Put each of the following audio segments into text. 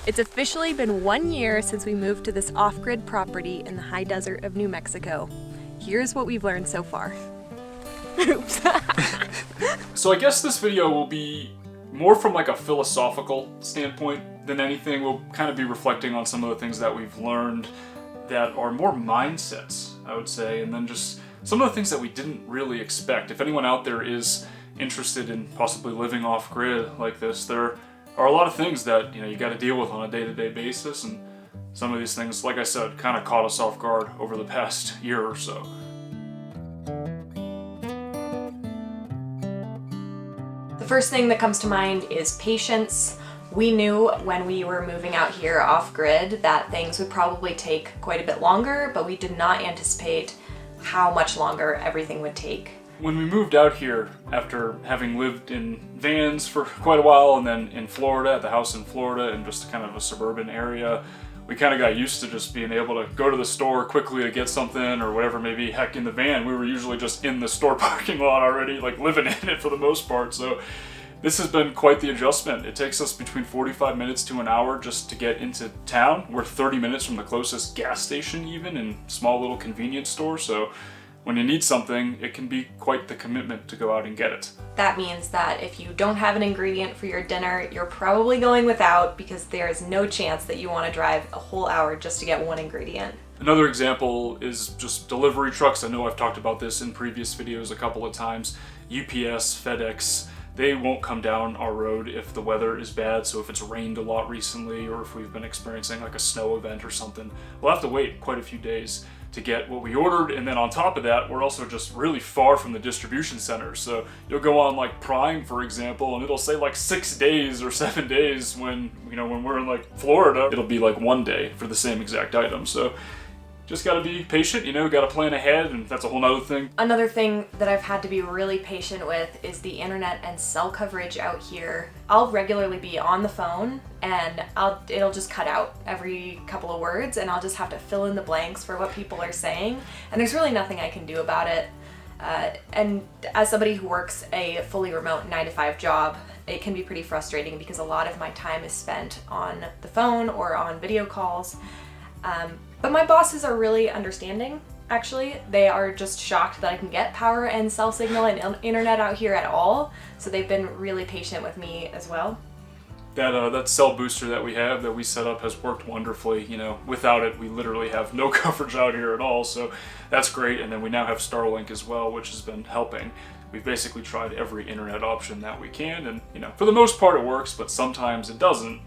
It's officially been 1 year since we moved to this off-grid property in the high desert of New Mexico. Here's what we've learned so far. Oops. So I guess this video will be more from like a philosophical standpoint than anything. We'll kind of be reflecting on some of the things that we've learned that are more mindsets, I would say, and then just some of the things that we didn't really expect. If anyone out there is interested in possibly living off-grid like this, there are a lot of things that you got to deal with on a day-to-day basis, and some of these things, like I said, kind of caught us off guard over the past year or so. The first thing that comes to mind is patience. We knew when we were moving out here off-grid that things would probably take quite a bit longer, but we did not anticipate how much longer everything would take. When we moved out here, after having lived in vans for quite a while and then in Florida, at the house in Florida, in just kind of a suburban area, we kind of got used to just being able to go to the store quickly to get something or whatever, maybe heck in the van. We were usually just in the store parking lot already, like living in it for the most part. So this has been quite the adjustment. It takes us between 45 minutes to an hour just to get into town. We're 30 minutes from the closest gas station even, and small little convenience store. So when you need something, it can be quite the commitment to go out and get it. That means that if you don't have an ingredient for your dinner, you're probably going without, because there's no chance that you want to drive a whole hour just to get one ingredient. Another example is just delivery trucks. I know I've talked about this in previous videos a couple of times. UPS, FedEx, they won't come down our road if the weather is bad. So if it's rained a lot recently, or if we've been experiencing like a snow event or something, we'll have to wait quite a few days to get what we ordered. And then on top of that, we're also just really far from the distribution centers. So you'll go on like Prime, for example, and it'll say like 6 days or 7 days when, when we're in like Florida, it'll be like 1 day for the same exact item. So just gotta be patient, gotta plan ahead, and that's a whole nother thing. Another thing that I've had to be really patient with is the internet and cell coverage out here. I'll regularly be on the phone and it'll just cut out every couple of words, and I'll just have to fill in the blanks for what people are saying, and there's really nothing I can do about it. And as somebody who works a fully remote 9-to-5 job, it can be pretty frustrating because a lot of my time is spent on the phone or on video calls. But my bosses are really understanding, actually. They are just shocked that I can get power and cell signal and internet out here at all, so they've been really patient with me as well. That cell booster that we set up has worked wonderfully. Without it, we literally have no coverage out here at all, so that's great. And then we now have Starlink as well, which has been helping. We've basically tried every internet option that we can, and for the most part it works, but sometimes it doesn't,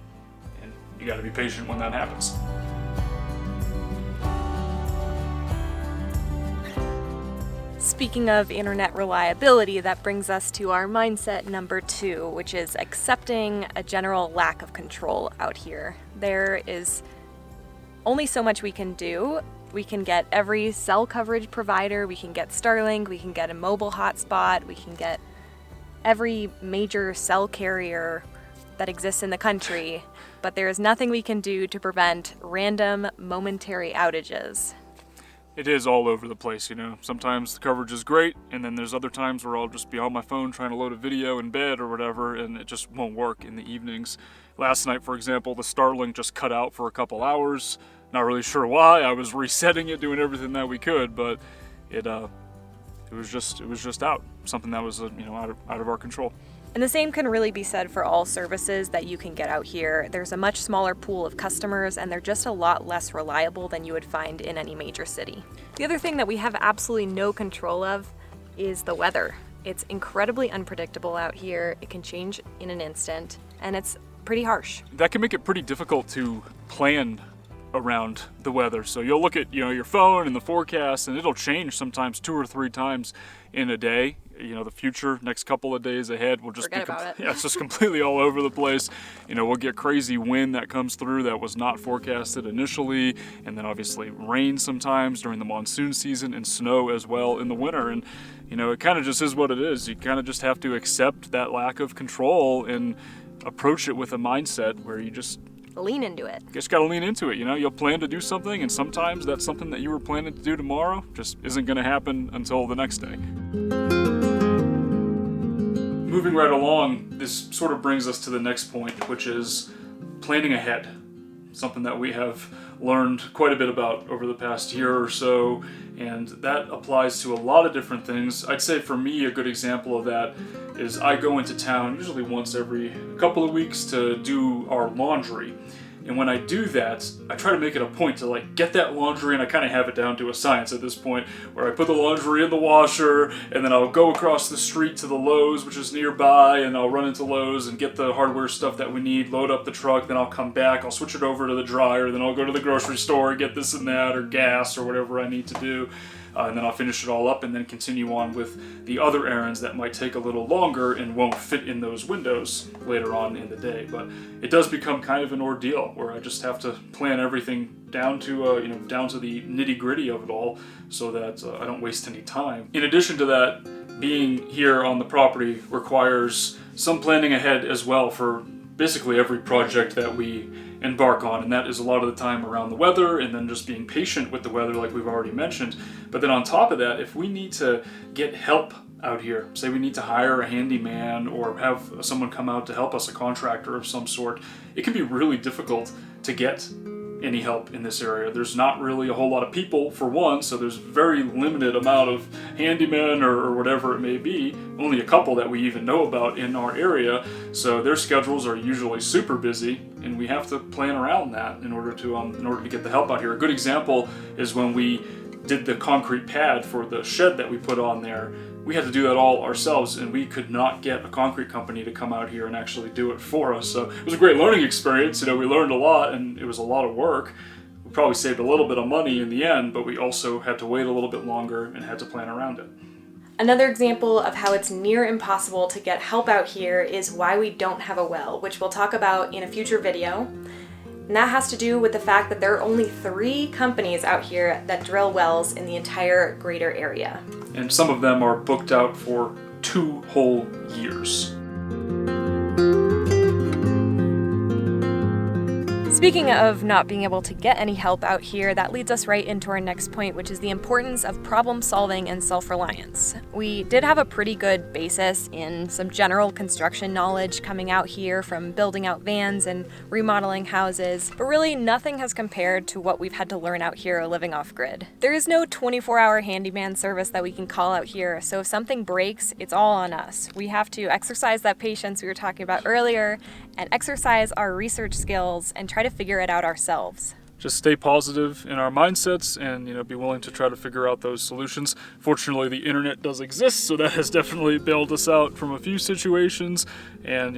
and you gotta be patient when that happens. Speaking of internet reliability, that brings us to our mindset number 2, which is accepting a general lack of control out here. There is only so much we can do. We can get every cell coverage provider, we can get Starlink, we can get a mobile hotspot, we can get every major cell carrier that exists in the country, but there is nothing we can do to prevent random momentary outages. It is all over the place, Sometimes the coverage is great, and then there's other times where I'll just be on my phone trying to load a video in bed or whatever, and it just won't work in the evenings. Last night, for example, the Starlink just cut out for a couple hours. Not really sure why. I was resetting it, doing everything that we could, but it was just out. Something that was out of our control. And the same can really be said for all services that you can get out here. There's a much smaller pool of customers, and they're just a lot less reliable than you would find in any major city. The other thing that we have absolutely no control of is the weather. It's incredibly unpredictable out here. It can change in an instant, and it's pretty harsh. That can make it pretty difficult to plan around the weather. So you'll look at your phone and the forecast, and it'll change sometimes 2 or 3 times in a day. The future, next couple of days ahead will just it's just completely all over the place. We'll get crazy wind that comes through that was not forecasted initially, and then obviously rain sometimes during the monsoon season, and snow as well in the winter. And it kind of just is what it is. You kind of just have to accept that lack of control and approach it with a mindset where you just lean into it. You just gotta lean into it. You'll plan to do something, and sometimes that's something that you were planning to do tomorrow just isn't gonna happen until the next day. Moving right along, this sort of brings us to the next point, which is planning ahead. something that we have learned quite a bit about over the past year or so, and that applies to a lot of different things. I'd say for me a good example of that is I go into town usually once every couple of weeks to do our laundry. And when I do that, I try to make it a point to like get that laundry, and I kind of have it down to a science at this point, where I put the laundry in the washer, and then I'll go across the street to the Lowe's, which is nearby, and I'll run into Lowe's and get the hardware stuff that we need, load up the truck, then I'll come back, I'll switch it over to the dryer, then I'll go to the grocery store, get this and that, or gas, or whatever I need to do. And then I'll finish it all up and then continue on with the other errands that might take a little longer and won't fit in those windows later on in the day. But it does become kind of an ordeal where I just have to plan everything down to down to the nitty-gritty of it all, so that I don't waste any time. In addition to that, being here on the property requires some planning ahead as well for basically every project that we embark on, and that is a lot of the time around the weather, and then just being patient with the weather like we've already mentioned. But then on top of that, if we need to get help out here, say we need to hire a handyman or have someone come out to help us, a contractor of some sort, it can be really difficult to get any help in this area. There's not really a whole lot of people, for one, so there's very limited amount of handymen or whatever it may be, only a couple that we even know about in our area, so their schedules are usually super busy, and we have to plan around that in order to get the help out here. A good example is when we did the concrete pad for the shed that we put on there. We had to do that all ourselves, and we could not get a concrete company to come out here and actually do it for us. So it was a great learning experience. We learned a lot, and it was a lot of work. We probably saved a little bit of money in the end, but we also had to wait a little bit longer and had to plan around it. Another example of how it's near impossible to get help out here is why we don't have a well, which we'll talk about in a future video. And that has to do with the fact that there are only 3 companies out here that drill wells in the entire greater area. And some of them are booked out for 2 whole years. Speaking of not being able to get any help out here, that leads us right into our next point, which is the importance of problem solving and self-reliance. We did have a pretty good basis in some general construction knowledge coming out here from building out vans and remodeling houses, but really nothing has compared to what we've had to learn out here living off-grid. There is no 24-hour handyman service that we can call out here, so if something breaks, it's all on us. We have to exercise that patience we were talking about earlier and exercise our research skills and try to figure it out ourselves. Just stay positive in our mindsets and be willing to try to figure out those solutions. Fortunately, the internet does exist, so that has definitely bailed us out from a few situations. And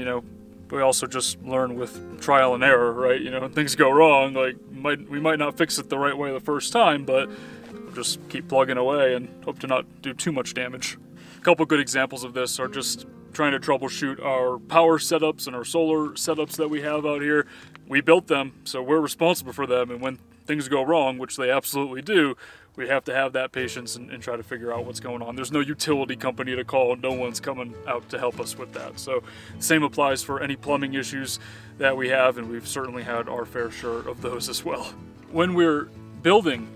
we also just learn with trial and error, right? Things go wrong. We might not fix it the right way the first time, but we'll just keep plugging away and hope to not do too much damage. A couple good examples of this are just trying to troubleshoot our power setups and our solar setups that we have out here. We built them, so we're responsible for them, and when things go wrong, which they absolutely do, we have to have that patience and try to figure out what's going on. There's no utility company to call, and no one's coming out to help us with that. So same applies for any plumbing issues that we have, and we've certainly had our fair share of those as well. When we're building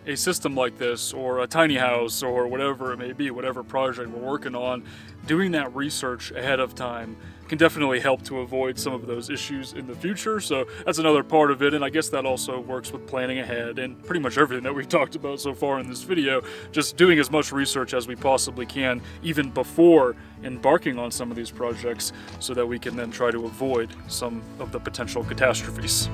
a system like this, or a tiny house, or whatever it may be, whatever project we're working on, doing that research ahead of time can definitely help to avoid some of those issues in the future. So that's another part of it, and I guess that also works with planning ahead and pretty much everything that we've talked about so far in this video. Just doing as much research as we possibly can, even before embarking on some of these projects, so that we can then try to avoid some of the potential catastrophes.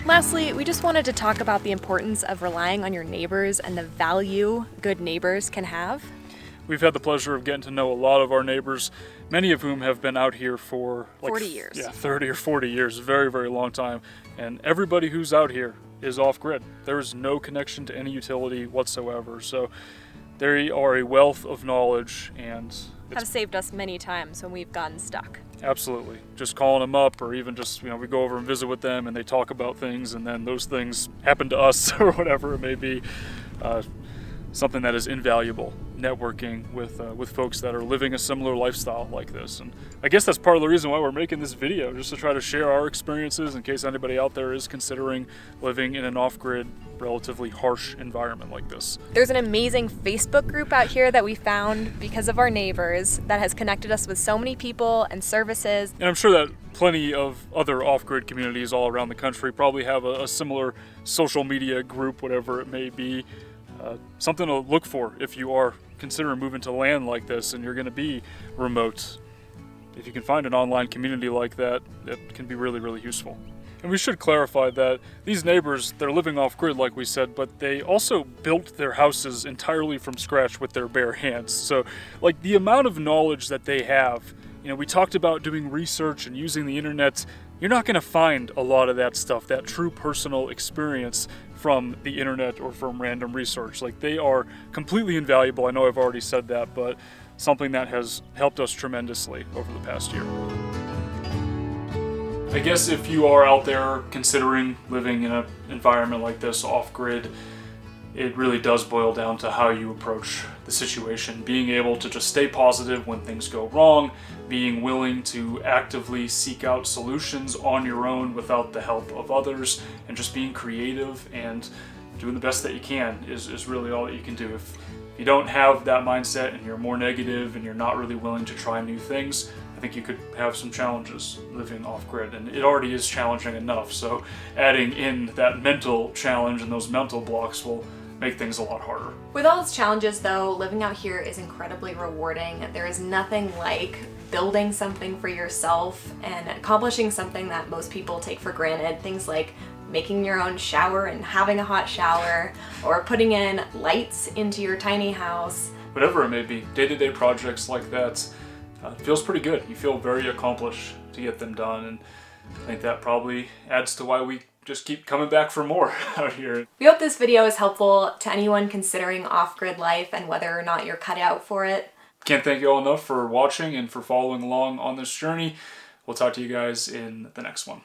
Lastly, we just wanted to talk about the importance of relying on your neighbors and the value good neighbors can have. We've had the pleasure of getting to know a lot of our neighbors, many of whom have been out here for 40 years. Yeah, 30 or 40 years, very, very long time. And everybody who's out here is off-grid. There is no connection to any utility whatsoever. So they are a wealth of knowledge and have saved us many times when we've gotten stuck. Absolutely. Just calling them up, or even just, we go over and visit with them and they talk about things, and then those things happen to us or whatever it may be. Something that is invaluable. networking with folks that are living a similar lifestyle like this. And I guess that's part of the reason why we're making this video, just to try to share our experiences in case anybody out there is considering living in an off-grid, relatively harsh environment like this. There's an amazing Facebook group out here that we found because of our neighbors that has connected us with so many people and services. And I'm sure that plenty of other off-grid communities all around the country probably have a similar social media group, whatever it may be. Something to look for if you are considering moving to land like this and you're going to be remote. If you can find an online community like that, it can be really, really useful. And we should clarify that these neighbors, they're living off-grid like we said, but they also built their houses entirely from scratch with their bare hands. So like the amount of knowledge that they have, we talked about doing research and using the internet. You're not going to find a lot of that stuff, that true personal experience from the internet or from random research. Like, they are completely invaluable. I know I've already said that, but something that has helped us tremendously over the past year. I guess if you are out there considering living in an environment like this off-grid, it really does boil down to how you approach the situation. Being able to just stay positive when things go wrong, being willing to actively seek out solutions on your own without the help of others, and just being creative and doing the best that you can is really all that you can do. If you don't have that mindset and you're more negative and you're not really willing to try new things, I think you could have some challenges living off-grid, and it already is challenging enough, so adding in that mental challenge and those mental blocks will make things a lot harder. With all its challenges though, living out here is incredibly rewarding. There is nothing like building something for yourself and accomplishing something that most people take for granted. Things like making your own shower and having a hot shower, or putting in lights into your tiny house. Whatever it may be, day-to-day projects like that, feels pretty good. You feel very accomplished to get them done, and I think that probably adds to why we just keep coming back for more out here. We hope this video is helpful to anyone considering off-grid life and whether or not you're cut out for it. Can't thank you all enough for watching and for following along on this journey. We'll talk to you guys in the next one.